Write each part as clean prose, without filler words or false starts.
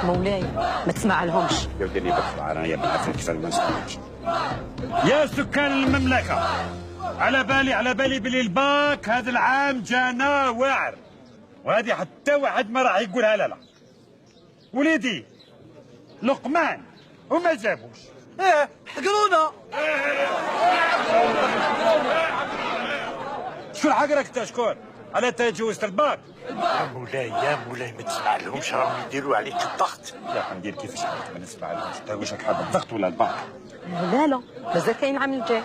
مولاي ما تسمع لهمش. يا وديني بطلع انا يا بالعافيه كيف ما نسمعش. يا سكان المملكة، على بالي بلي الباك هذا العام جانا واعر، وهذه حتى واحد ما راح يقولها لا. وليدي لقمان وما جابوش. ايه حقرونا. شكون حقرك انت شكون؟ على انت تجوزت الباك؟ يا مولاي ما تسمع لهمش راهم يديروا عليك الضغط. يا ندير كيفاش ما نسمع لهمش؟ انت واش راك حاب الضغط ولا الباك؟ لا مازال كاين العام الجاي.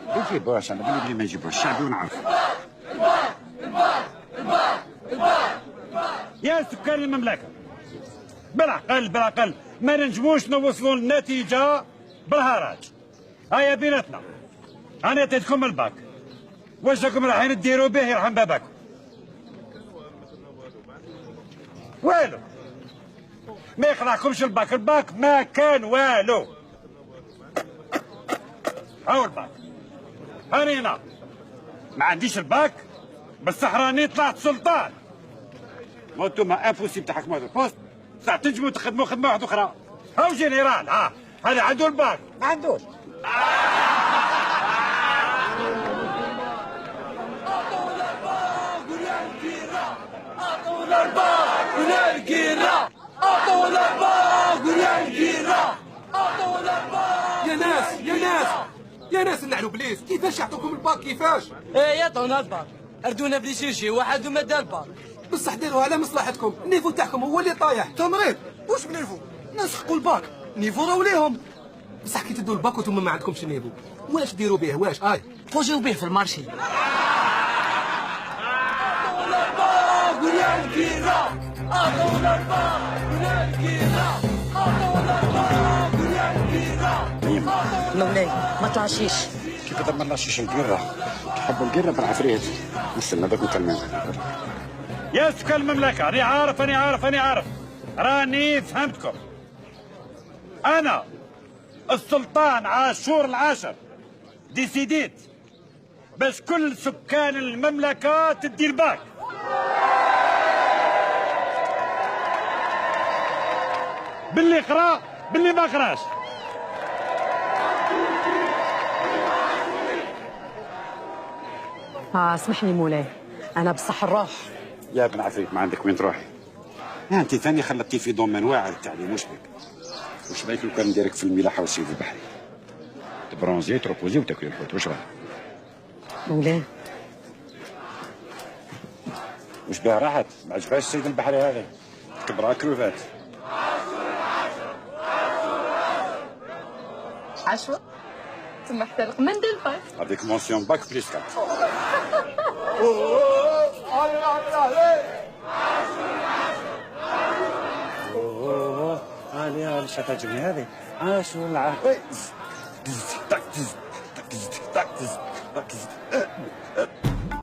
ما يجيبوهاش، انا بلي ما يجيبوهاش الشعبي ونعرف. يا سكان المملكة، بالعقل ما ننجموش نوصلوا للنتيجة بالهراج. هيا بيناتنا انا اتيتكم الباك، واش راكم رايحين ديروا به يرحم باباكم؟ والو، ما يقنعكمش الباك ما كان والو. هاو الباك، هاني هنا ما عنديش الباك بصح راني طلعت سلطان. وانتوما امبوسيبل تحكموا هذا البوست، بصح تنجموا تخدموا خدمه واحده اخرى. هاو جنرال هذا عنده الباك ما عندوش. يا ناس النعلو بليز، كيفاش يعطوكم الباك كيفاش؟ ايه يعطونا الباك، اردونا بلي شي واحد وما دار الباك. بصح ديروها على مصلحتكم، النيفو تاعكم هو اللي طايح. تمريض واش بنيفو؟ نسحقوا الباك، نيفو راهو ليهم. بصح كي تدوا الباك وانتم ما عندكمش نيفو، واش ديروا به واش؟ فوجيو به في المارشي. مولاي ما تعشيش. كيف هذا ما نعشيش القيره؟ تحبوا القيره بالعفريت. نستنى هذاك نكلمه. يا سكان المملكة، أنا عارف راني فهمتكم. أنا السلطان عاشور العاشر ديسيديت باش كل سكان المملكة تدير باك. باللي قرا باللي ما قراش. اسمح لي مولاي، انا بصح الروح. يا ابن عفريت ما عندك وين تروحي. انت ثاني خلطتي في دومين واعر التعليم وش بك؟ وش بالك لو كان نديرك في الملاحه والصيد البحري؟ تبرونزي تروبوزي وتاكلي الحوت وش رايك؟ مولاي وش بها راحت؟ ما عجبهاش الصيد البحري هذا؟ كبرها كروفات. عشوة ثم حتى من الباك افيك مونسيون باك بليس 4. علي شو تعجبني هذه؟ شو العافية.